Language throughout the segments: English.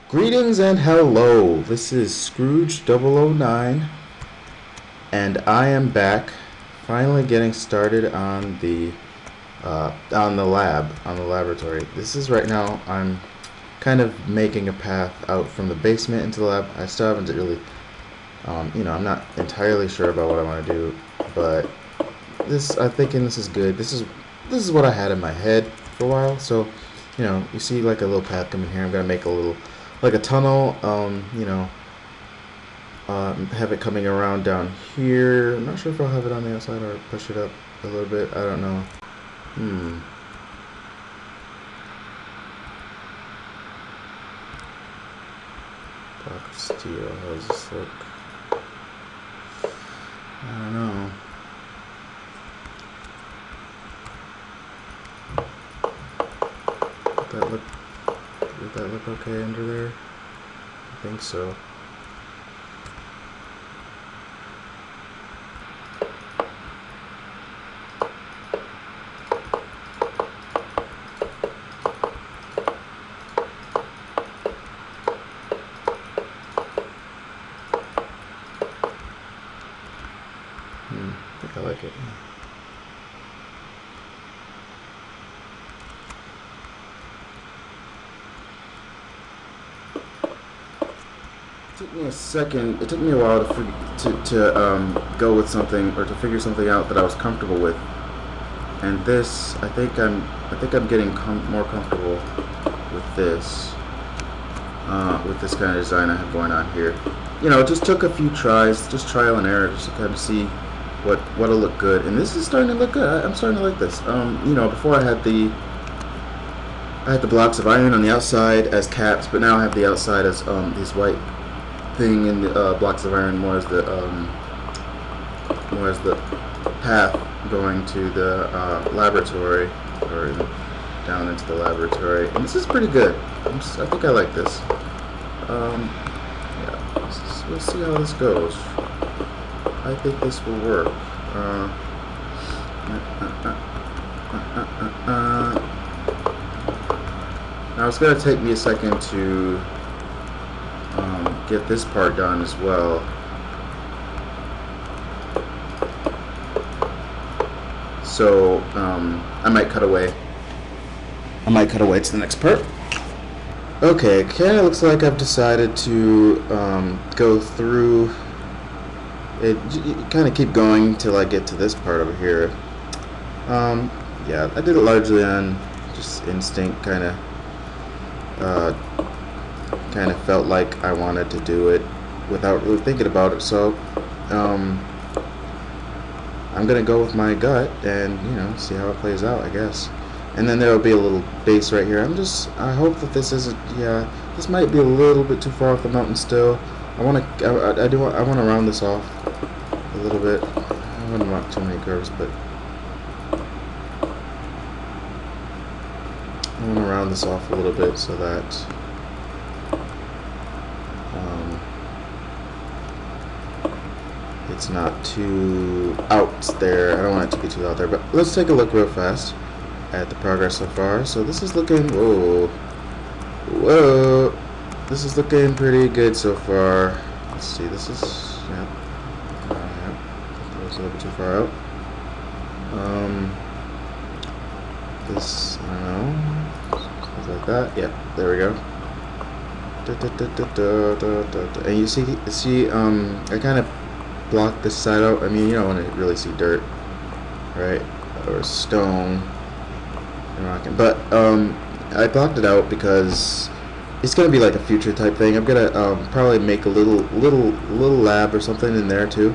Greetings and hello. This is Scrooge 009, and I am back, finally getting started on the laboratory. This is right now. I'm kind of making a path out from the basement into the lab. I still haven't really, I'm not entirely sure about what I want to do, but I'm thinking this is good. This is what I had in my head for a while. So, you see like a little path coming here. I'm gonna make a little, like a tunnel. Have it coming around down here. I'm not sure if I'll have it on the outside or push it up a little bit. I don't know. Block of steel. How does this look? I don't know. Would that look okay under there? I think so. I think I like it. It took me a second. It took me a while to go with something, or to figure something out that I was comfortable with. And this, I think I'm getting more comfortable with this kind of design I have going on here. It just took a few tries, just trial and error, just to kind of see what'll look good. And this is starting to look good. I'm starting to like this. Before I had the blocks of iron on the outside as caps, but now I have the outside as these white thing, and the blocks of iron more as the path going to the laboratory, or down into the laboratory. And this is pretty good. I think I like this. Yeah, we'll see how this goes. I think this will work. Now it's going to take me a second to get this part done as well. So I might cut away. To the next part. Okay, kind of looks like I've decided to go through it. Kind of keep going till I get to this part over here. Yeah, I did it largely on just instinct. Kind of felt like I wanted to do it without really thinking about it. So I'm gonna go with my gut and see how it plays out, I guess. And then there will be a little base right here. I hope that this isn't. Yeah, this might be a little bit too far off the mountain still. I want to round this off a little bit. I wouldn't want too many curves, but I want to round this off a little bit so that it's not too out there. I don't want it to be too out there, but let's take a look real fast at the progress so far. So this is looking, whoa, this is looking pretty good so far. Let's see, this is, yeah, that was a little bit too far out. This, I don't know, something like that. Yeah, there we go. And you see, I kind of block this side out. I mean, you don't want to really see dirt, right, or stone and rocking. But I blocked it out because it's gonna be like a future type thing. I'm gonna probably make a little lab or something in there too.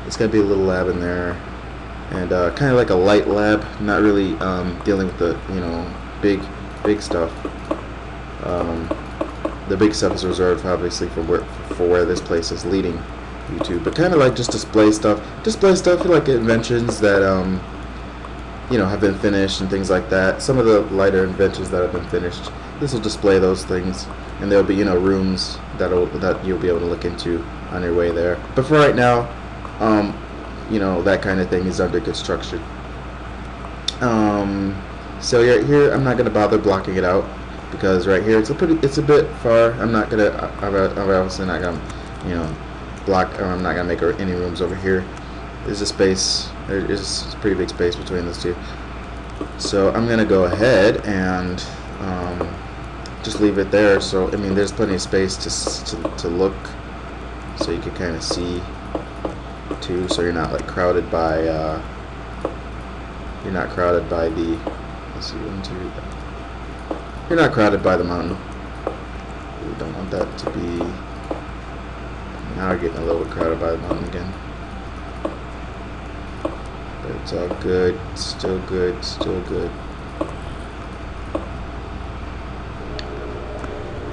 It's gonna be a little lab in there, and kind of like a light lab, not really dealing with the big stuff. The big stuff is reserved obviously for where this place is leading you to, but kind of like just display stuff like inventions that have been finished and things like that. Some of the lighter inventions that have been finished, this will display those things, and there'll be rooms that you'll be able to look into on your way there. But for right now, that kind of thing is under construction. So here I'm not going to bother blocking it out because right here it's a bit far. I'm obviously not gonna, you know, block, or I'm not gonna make any rooms over here. There's a space. There's a pretty big space between those two. So I'm gonna go ahead and just leave it there. So I mean, there's plenty of space to look, so you can kind of see too. So you're not like crowded by the. Let's see, you're not crowded by the mountain. We don't want that to be. Now we're getting a little bit crowded by the mountain again. But it's all good. Still good. Still good.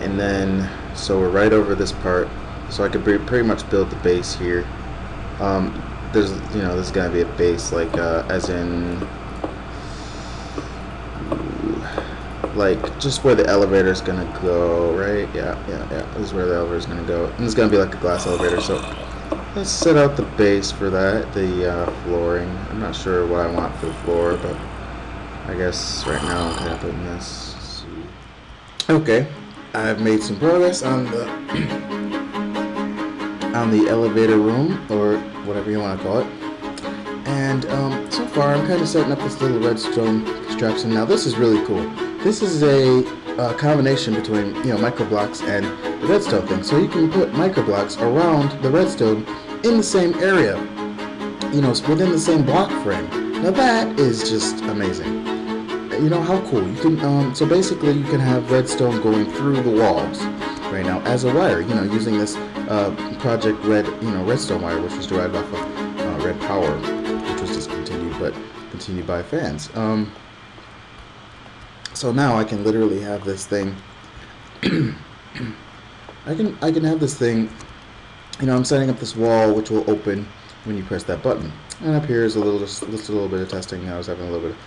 And then, so we're right over this part. So I could pretty much build the base here. There's gonna be a base, like as in, like just where the elevator is gonna go, right? Yeah. This is where the elevator is gonna go, and it's gonna be like a glass elevator. So let's set out the base for that. The flooring. I'm not sure what I want for the floor, but I guess right now I'm kind of putting this. Let's see. Okay, I've made some progress on the elevator room, or whatever you want to call it. And so far, I'm kind of setting up this little redstone construction. Now, this is really cool. This is a combination between, micro blocks and the redstone thing. So you can put micro blocks around the redstone in the same area, within the same block frame. Now that is just amazing. How cool. You can so basically you can have redstone going through the walls right now as a wire, using this Project Red, Redstone wire, which was derived off of Red Power, which was discontinued but continued by fans. So now I can literally have this thing. I can have this thing. I'm setting up this wall which will open when you press that button. And up here is just a little bit of testing. I was having a little bit of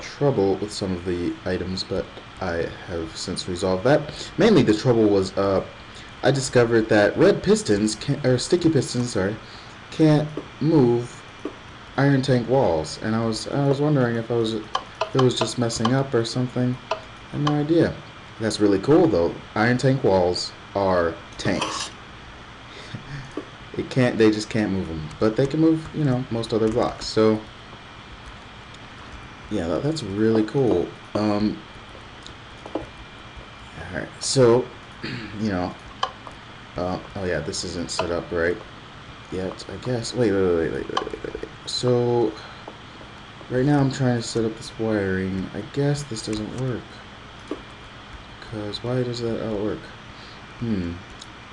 trouble with some of the items, but I have since resolved that. Mainly the trouble was I discovered that sticky pistons, can't move iron tank walls, and I was wondering if it was just messing up or something. I have no idea. That's really cool though. Iron tank walls are tanks. They just can't move them, but they can move, most other blocks. So yeah, that's really cool. Alright, so oh yeah, this isn't set up right yet, I guess. Wait. So right now I'm trying to set up this wiring. I guess this doesn't work. Because why does that not work?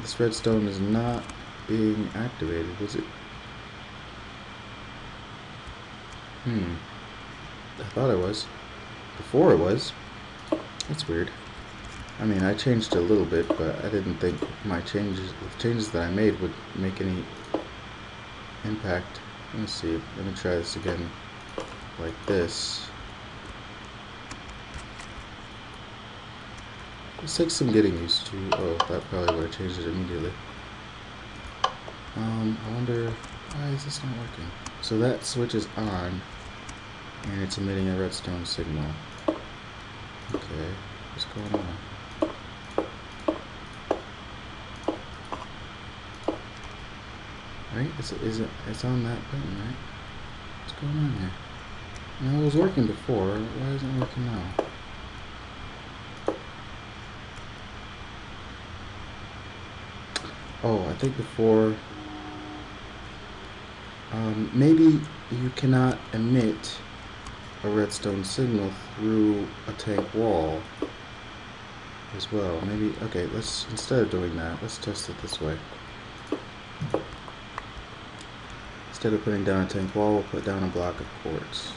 This redstone is not being activated, is it? I thought it was. Before it was. That's weird. I mean, I changed a little bit, but I didn't think the changes that I made would make any impact. Let me see. Let me try this again, like this. This takes some getting used to. Oh, that probably would have changed it immediately. I wonder, why is this not working? So that switch is on, and it's emitting a redstone signal. Okay, what's going on? Right? It's on that button, right? What's going on here? No, it was working before. Why isn't it working now? Oh, I think before. Maybe you cannot emit a redstone signal through a tank wall as well. Maybe, okay, instead of doing that, let's test it this way. Instead of putting down a tank wall, we'll put down a block of quartz.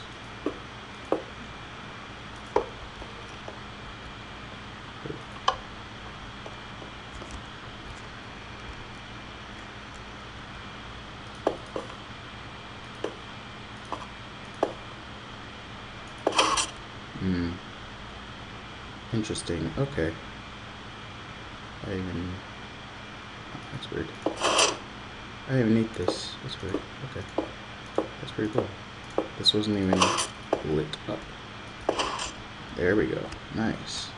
Interesting. Okay. That's weird. I didn't even need this. That's weird. Okay. That's pretty cool. This wasn't even lit up. There we go. Nice.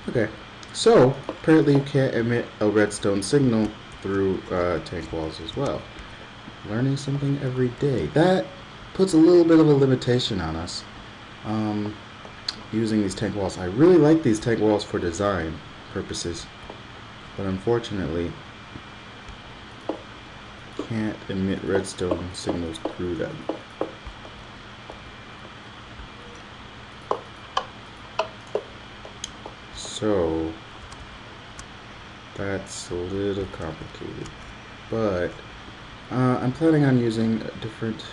Okay, so apparently you can't emit a redstone signal through tank walls as well. Learning something every day. That puts a little bit of a limitation on us using these tank walls. I really like these tank walls for design purposes, but unfortunately can't emit redstone signals through them. So that's a little complicated, but I'm planning on using a different,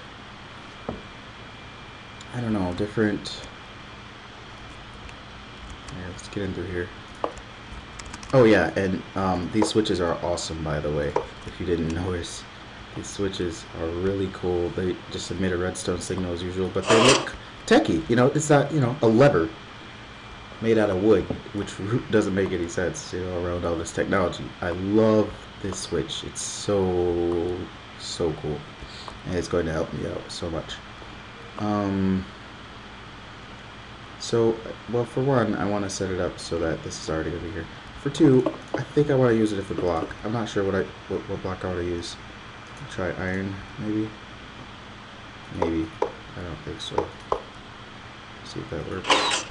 here, let's get in through here. Oh yeah, and these switches are awesome, by the way, if you didn't notice. These switches are really cool. They just emit a redstone signal as usual, but they look techy. You know, it's not, a lever made out of wood, which doesn't make any sense, around all this technology. I love this switch. It's so cool, and it's going to help me out so much. Well, for one, I want to set it up so that this is already going to be here. For two, I think I want to use a different block. I'm not sure what block I want to use. Try iron, maybe. Maybe. I don't think so. See if that works.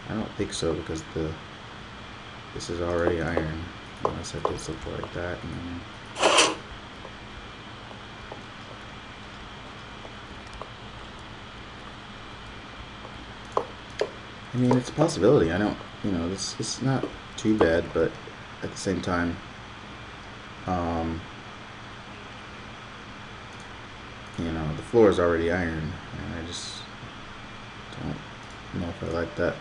I don't think so, because this is already iron. Unless I did something like that. And then I mean, it's a possibility. I don't, it's not too bad, but at the same time, the floor is already iron, and I just don't know if I like that.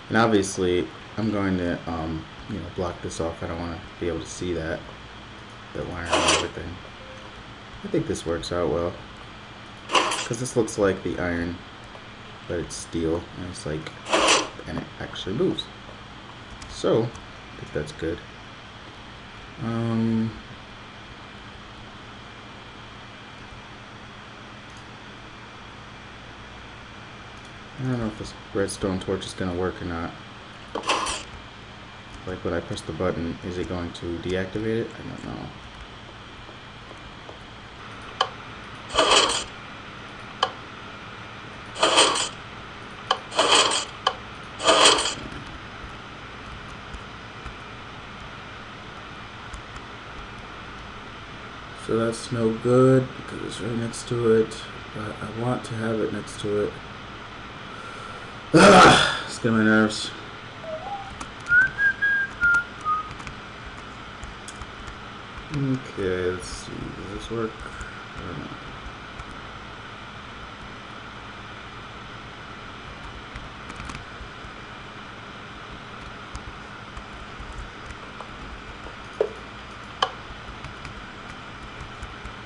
And obviously, I'm going to, block this off. I don't want to be able to see that wire and everything. I think this works out well, because this looks like the iron, but it's steel, and it's like, and it actually moves. So, I think that's good. I don't know if this redstone torch is going to work or not. Like, when I press the button, is it going to deactivate it? I don't know. So that's no good because it's right next to it, but I want to have it next to it. It's getting my nerves. Okay, let's see. Does this work? I don't know.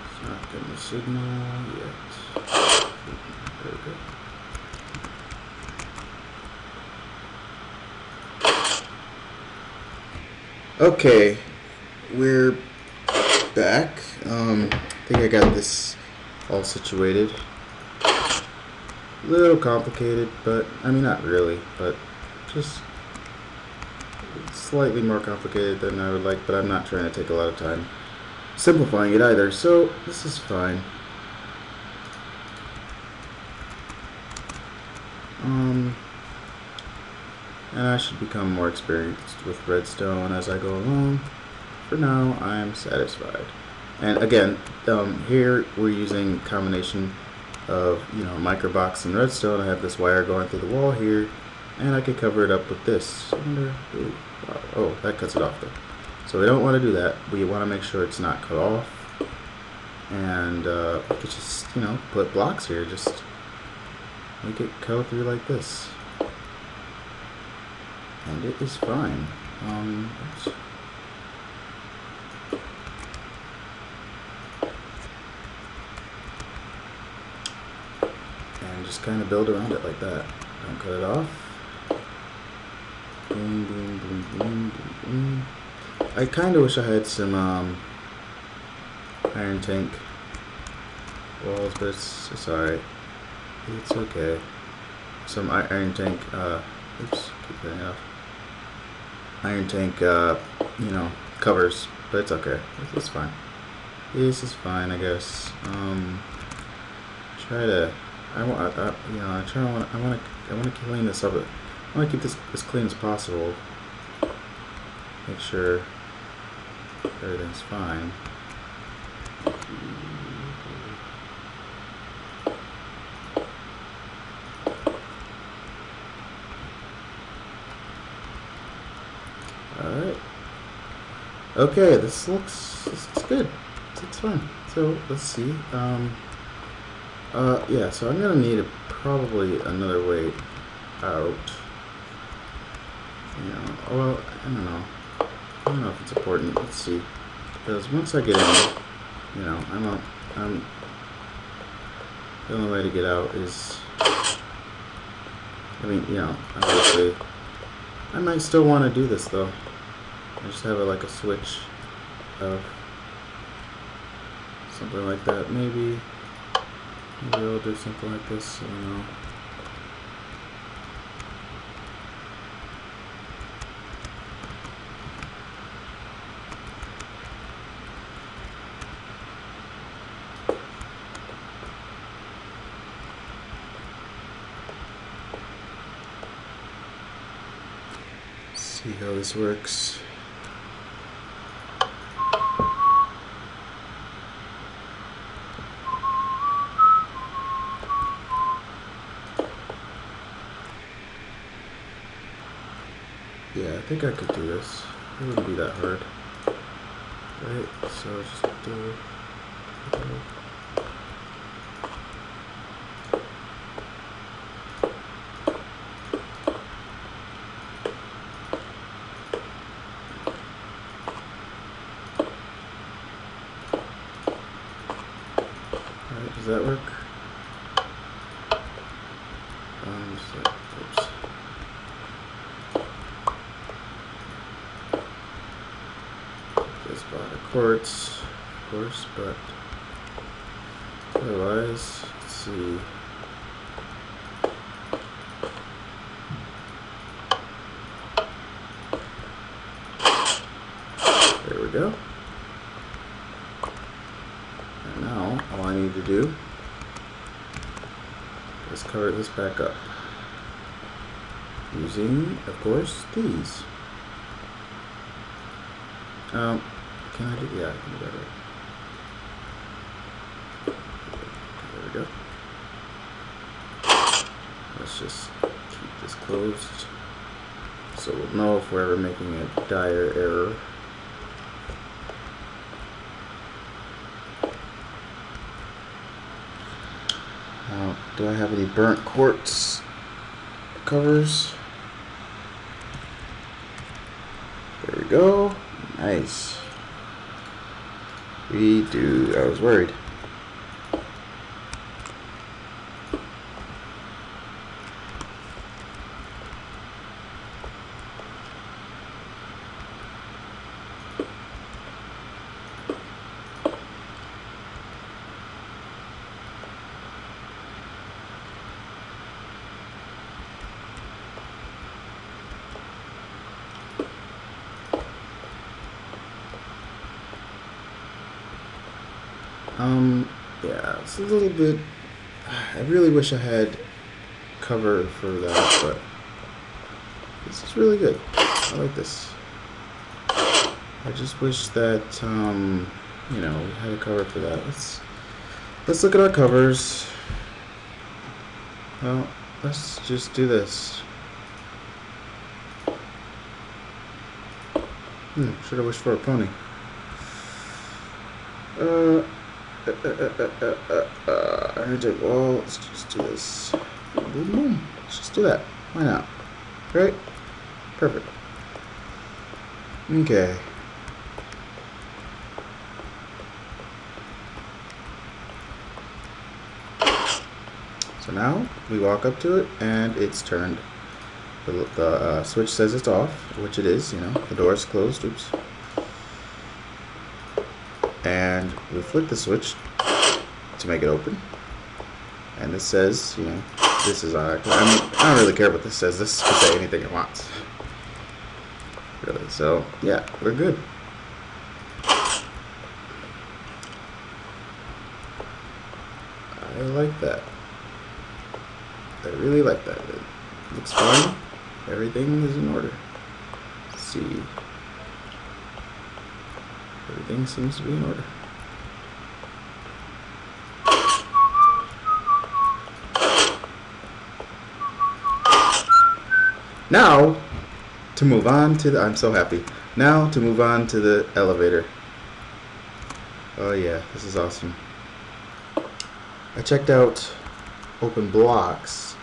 It's not getting the signal yet. There we go. Okay, we're back. I think I got this all situated. A little complicated, but I mean, not really, but just slightly more complicated than I would like, but I'm not trying to take a lot of time simplifying it either, so this is fine. And I should become more experienced with redstone as I go along. For now, I am satisfied. And again, here we're using a combination of, microbox and redstone. I have this wire going through the wall here, and I could cover it up with this. Oh, that cuts it off though. So we don't want to do that. We want to make sure it's not cut off. And we could just, put blocks here, just make it go through like this. And it is fine. Oops. And just kind of build around it like that. Don't cut it off. Boom, boom, boom, boom, boom, boom. I kind of wish I had some iron tank walls, but it's alright. It's okay. Some iron tank, oops, keep cutting off. Iron tank, you know, covers, but it's okay. It's fine. This is fine, I guess. Try to, I want to clean this up. I want to keep this as clean as possible. Make sure everything's fine. Alright. Okay, this looks good. This looks fine. So let's see. Yeah, so I'm gonna need probably another way out. You know, well, I don't know. I don't know if it's important. Let's see. Because once I get in, you know, I'm the only way to get out is, I mean, you know, obviously, I might still want to do this though. I just have like a switch of something like that. Maybe I'll do something like this. I don't know. See how this works. Yeah, I think I could do this. It wouldn't be that hard. Right? So just do. Alright, does that work? Oops. Just bought a quartz, of course, but otherwise, let's see. There we go. And now, all I need to do is cover this back up using, of course, these. Can I do? Yeah, I can do that right. There we go. Let's just keep this closed so we'll know if we're ever making a dire error. Now, do I have any burnt quartz covers? There we go. Nice. We do. I was worried. Yeah, it's a little bit, I really wish I had cover for that, but this is really good. I like this. I just wish that, you know, we had a cover for that. Let's look at our covers. Well, let's just do this. Should have wished for a pony. Well, let's just do this. boom, boom. Let's just do that. Why not? Right? Perfect. Okay. So now we walk up to it and it's turned. The switch says it's off, which it is, you know, the door is closed, oops. And we flick the switch to make it open. And this says, you know, this is on. I mean, I don't really care what this says. This can say anything it wants. Really, so, yeah, we're good. I like that. I really like that. It looks fine. Everything is in order. Let's see. Everything seems to be in order. Now, to move on to the... I'm so happy. Now, to move on to the elevator. Oh yeah, this is awesome. I checked out Open Blocks,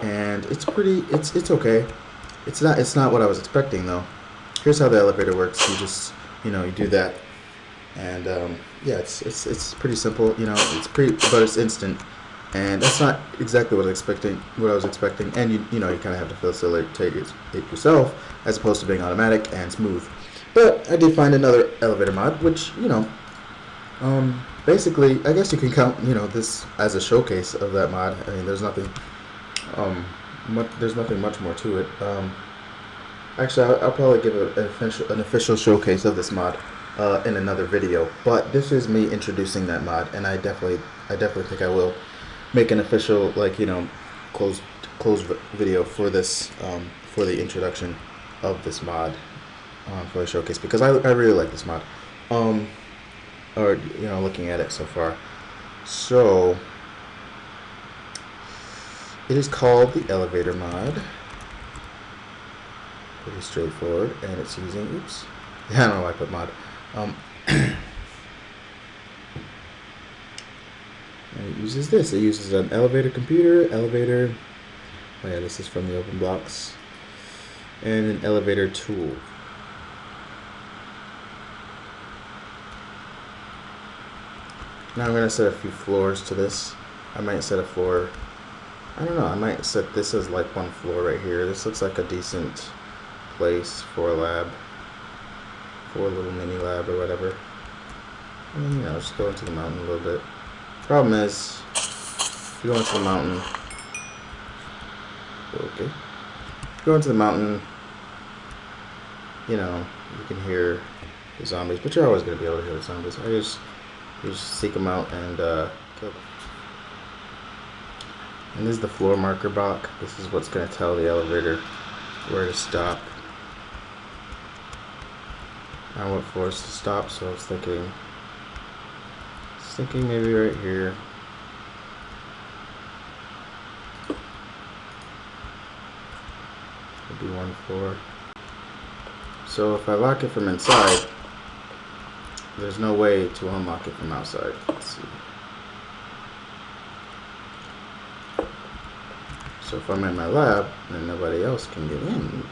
and it's pretty... It's okay. It's not what I was expecting, though. Here's how the elevator works. You just, you know, you do that. And, yeah, it's pretty simple. You know, but it's instant. And that's not exactly what I was expecting. And you know, you kind of have to facilitate it yourself, as opposed to being automatic and smooth. But I did find another elevator mod, which, you know, basically, I guess you can count, you know, this as a showcase of that mod. I mean, there's nothing much more to it. Actually, I'll probably give an official showcase of this mod in another video. But this is me introducing that mod, and I definitely think I will make an official, like, you know, closed video for this, for the introduction of this mod, for the showcase, because I really like this mod, or, you know, looking at it so far. So it is called the elevator mod. Pretty straightforward, and it's using, oops, I don't know why I put mod. And it uses this. It uses an elevator computer, elevator. Oh yeah, this is from the Open Blocks, and an elevator tool. Now I'm gonna set a few floors to this. I might set a floor. I don't know. I might set this as like one floor right here. This looks like a decent place for a lab, for a little mini lab or whatever. And, you know, just go into the mountain a little bit. Problem is, if you go into the mountain, okay, go into the mountain, you know, you can hear the zombies, but you're always going to be able to hear the zombies. You just seek them out and kill them. And this is the floor marker block. This is what's going to tell the elevator where to stop. I want floors to stop, so I was thinking maybe right here. Would be one floor. So if I lock it from inside, there's no way to unlock it from outside. Let's see. So if I'm in my lab, then nobody else can get in.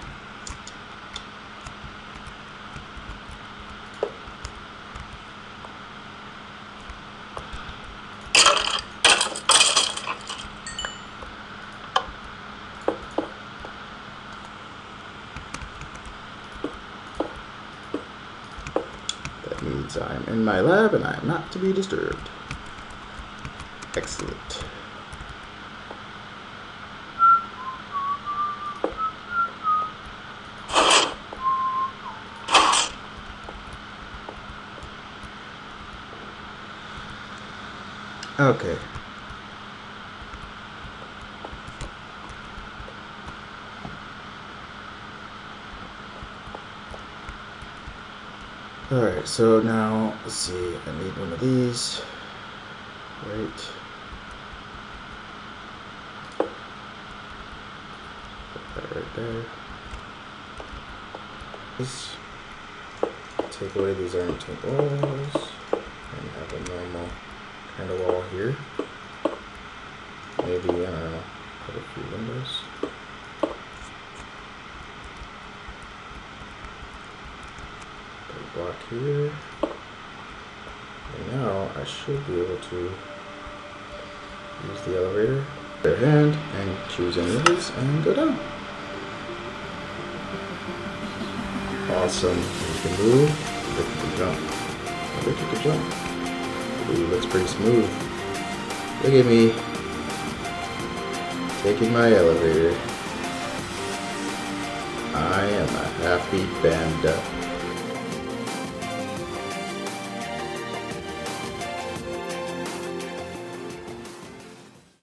I'm in my lab and I am not to be disturbed. Excellent. Okay. Alright, so now, let's see, I need one of these, right, put that right there, take away these armature walls, and have a normal kind of wall here, maybe, I don't know, Put a few windows. Put a block here. And now I should be able to use the elevator, bare hand, and choose any of these and go down. Awesome. You can move. You can jump. I think you can jump. Ooh, that's pretty smooth. Look at me. Taking my elevator. I am a happy panda.